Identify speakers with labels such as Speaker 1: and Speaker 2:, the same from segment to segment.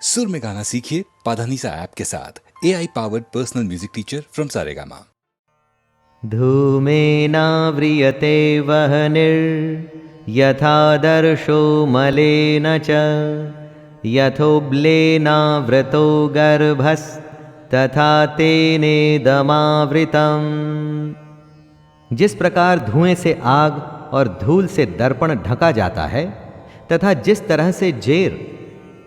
Speaker 1: सुर में गाना सीखिए पाधानीसा ऐप के साथ। AI powered personal music teacher from Saregama.
Speaker 2: धूमेनाव्रियते वह्निर्यथादर्शो मलेन च यथोब्लेनावृतो गर्भस्तथा तेनेदमावृतम्। जिस प्रकार धुएं से आग और धूल से दर्पण ढका जाता है तथा जिस तरह से जेर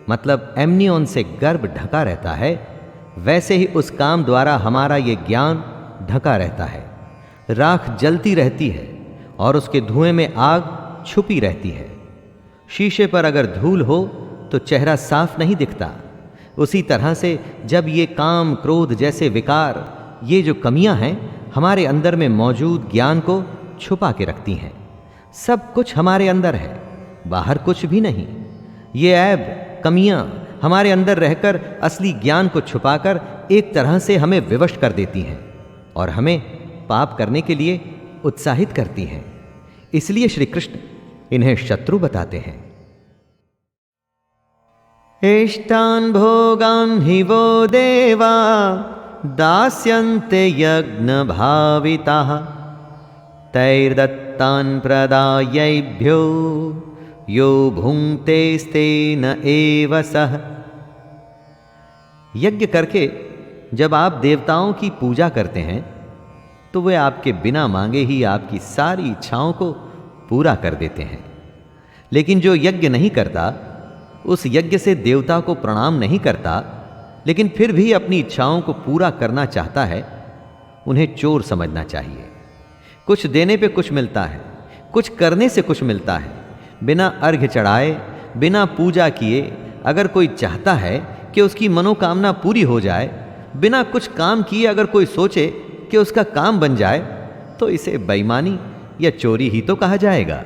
Speaker 2: मतलब एमनियोन से गर्भ ढका रहता है, वैसे ही उस काम द्वारा हमारा ये ज्ञान ढका रहता है। राख जलती रहती है और उसके धुएं में आग छुपी रहती है। शीशे पर अगर धूल हो तो चेहरा साफ नहीं दिखता। उसी तरह से जब ये काम क्रोध जैसे विकार, ये जो कमियां हैं, हमारे अंदर में मौजूद ज्ञान को छुपा के रखती हैं। सब कुछ हमारे अंदर है, बाहर कुछ भी नहीं। ये ऐब कमियां हमारे अंदर रहकर असली ज्ञान को छुपाकर एक तरह से हमें विवश कर देती हैं और हमें पाप करने के लिए उत्साहित करती हैं। इसलिए श्री कृष्ण इन्हें शत्रु बताते हैं। इष्टान् भोगान् हि वो देवा दास्यन्ते यज्ञ भाविताः तैर्दत्तान् प्रदायैभ्यो यो भुङ्क्तेस्तेन एव सः। यज्ञ करके जब आप देवताओं की पूजा करते हैं तो वे आपके बिना मांगे ही आपकी सारी इच्छाओं को पूरा कर देते हैं। लेकिन जो यज्ञ नहीं करता, उस यज्ञ से देवता को प्रणाम नहीं करता, लेकिन फिर भी अपनी इच्छाओं को पूरा करना चाहता है, उन्हें चोर समझना चाहिए। कुछ देने पे कुछ मिलता है, कुछ करने से कुछ मिलता है। बिना अर्घ्य चढ़ाए, बिना पूजा किए अगर कोई चाहता है कि उसकी मनोकामना पूरी हो जाए, बिना कुछ काम किए अगर कोई सोचे कि उसका काम बन जाए, तो इसे बेईमानी या चोरी ही तो कहा जाएगा।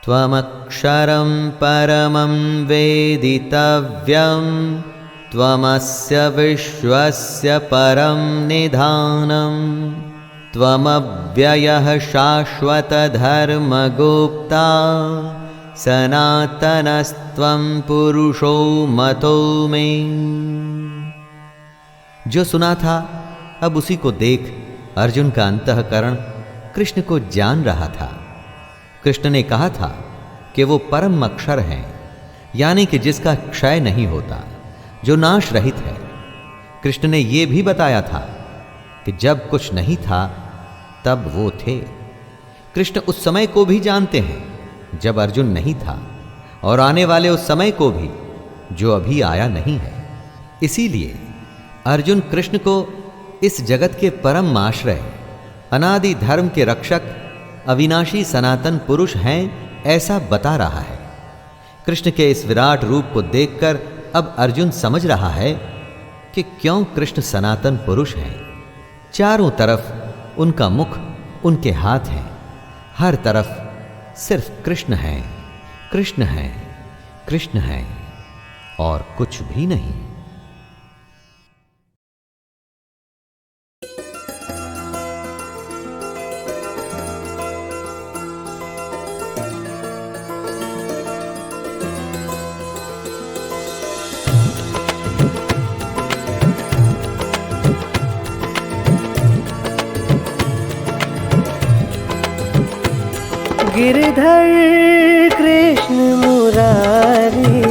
Speaker 2: त्वमक्षरं परमं वेदितव्यं त्वमस्य विश्वस्य परं निधानं त्वमव्ययः शाश्वतधर्मगुप्ता सनातनस्त्वं पुरुषो मतो मे। जो सुना था अब उसी को देख अर्जुन का अंतःकरण कृष्ण को जान रहा था। कृष्ण ने कहा था कि वो परम अक्षर हैं, यानी कि जिसका क्षय नहीं होता, जो नाश रहित है। कृष्ण ने यह भी बताया था कि जब कुछ नहीं था तब वो थे। कृष्ण उस समय को भी जानते हैं जब अर्जुन नहीं था, और आने वाले उस समय को भी जो अभी आया नहीं है। इसीलिए अर्जुन कृष्ण को इस जगत के परम आश्रय, अनादि धर्म के रक्षक, अविनाशी सनातन पुरुष हैं ऐसा बता रहा है। कृष्ण के इस विराट रूप को देखकर अब अर्जुन समझ रहा है कि क्यों कृष्ण सनातन पुरुष हैं। चारों तरफ उनका मुख, उनके हाथ हैं, हर तरफ सिर्फ कृष्ण है, कृष्ण है, कृष्ण है और कुछ भी नहीं।
Speaker 3: गिरधर कृष्ण मुरारी,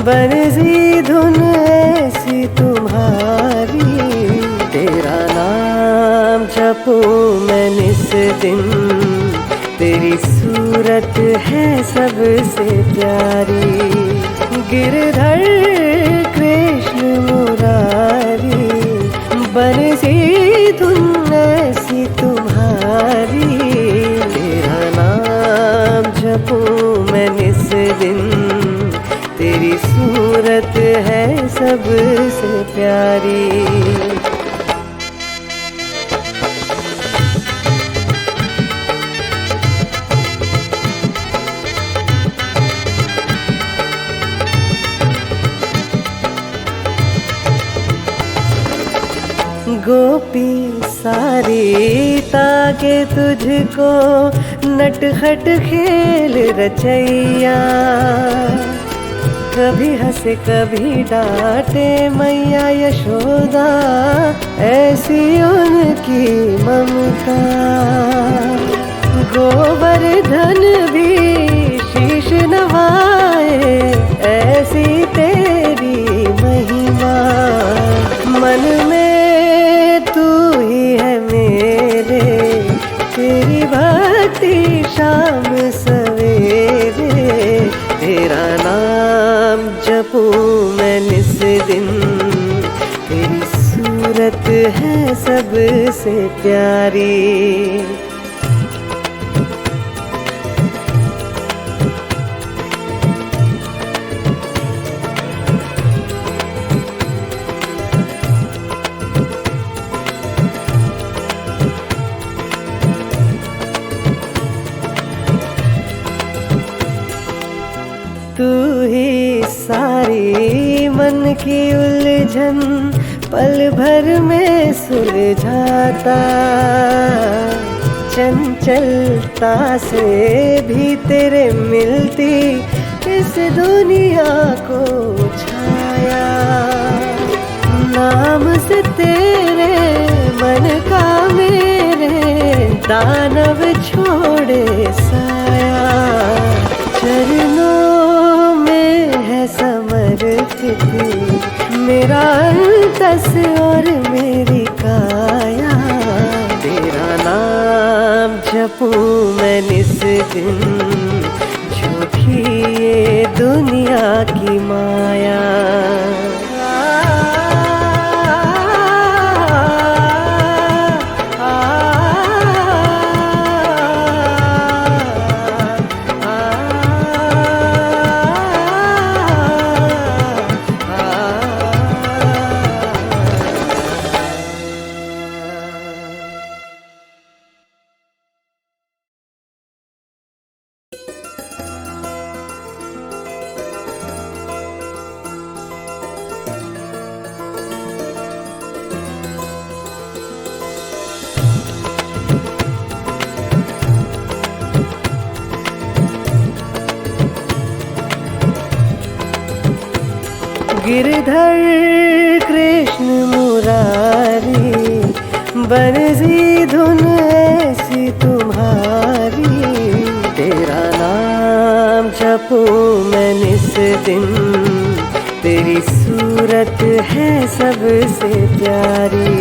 Speaker 3: बरसी धुन ऐसी तुम्हारी। तेरा नाम जपूं मैं निस दिन, तेरी सूरत है सबसे प्यारी। गिरधर कृष्ण मुरारी, बरसी धुन ऐसी तुम्हारी। जपूं मैं निस दिन, तेरी सूरत है सबसे प्यारी। गोपी सारी ताके तुझको, नटखट खेल रचैया। कभी हंसे कभी डांटे मैया यशोदा, ऐसी उनकी ममता। गोवर्धन भी शीश नवाए, ऐसी तेरी महिमा। मन में तू ही है मेरे, तेरी भक्ति शाम सवेरे। तेरा नाम जपूं मैं निस दिन, तेरी सूरत है सबसे प्यारी। तू ही सारी मन की उलझन, पल भर में सुलझाता। चंचलता से भी तेरे मिलती, इस दुनिया को छाया। नाम से तेरे मन का मेरे, दानव छोड़े साया। चरणों में है समर्पित मेरा अंतस और मेरी काया। तेरा नाम जपूं मैं निस दिन, झूठी ये दुनिया की माया। गिरधर कृष्ण मुरारी, बरसी धुन ऐसी तुम्हारी। तेरा नाम जपूं मैं निस दिन, तेरी सूरत है सबसे प्यारी।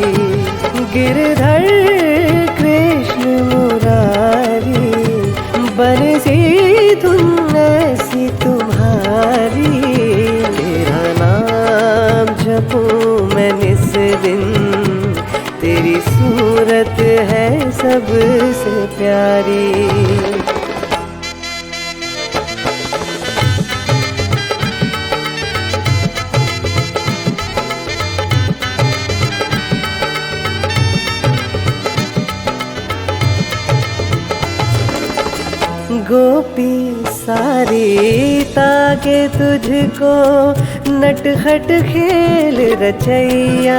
Speaker 3: गिरधर कृष्ण मुरारी, बरसी धुन ऐसी तुम्हारी। तेरा नाम जपूं मैं निस दिन, तेरी सूरत है सबसे प्यारी। गोपी सारी ताके तुझको, नटखट खेल रचैया।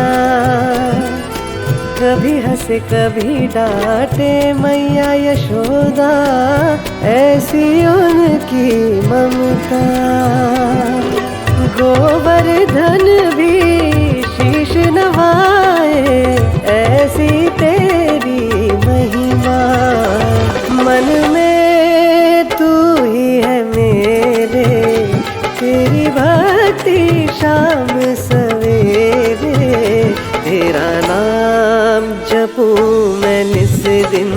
Speaker 3: कभी हंसे कभी डांटे मैया यशोदा, ऐसी उनकी ममता। गोवर्धन भी शीश नवाए, ऐसी तेरी महिमा। मन में तू ही है मेरे, तेरी भक्ति शाम सवेरे। तेरा नाम जपूं मैं निस दिन,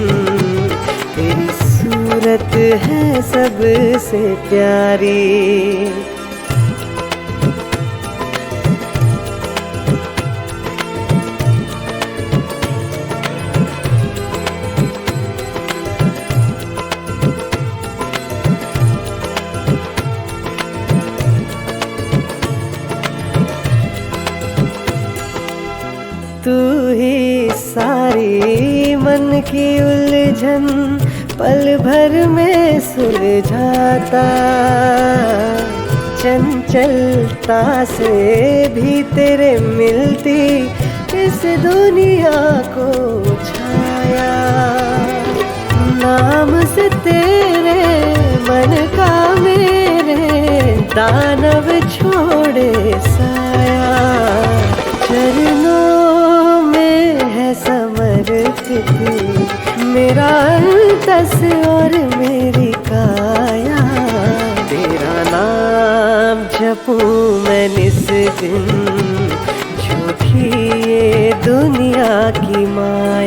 Speaker 3: तेरी सूरत है सबसे प्यारी। तू ही सारी मन की उलझन, पल भर में सुलझाता। चंचलता से भी तेरे मिलती, इस दुनिया को छाया। नाम से तेरे मन का मेरे, दानव छोड़े साया। चरणों में है समर्पित मेरा अंतस और मेरी काया। तेरा नाम जपूं मैं निस दिन, झूठी ये दुनिया की माया।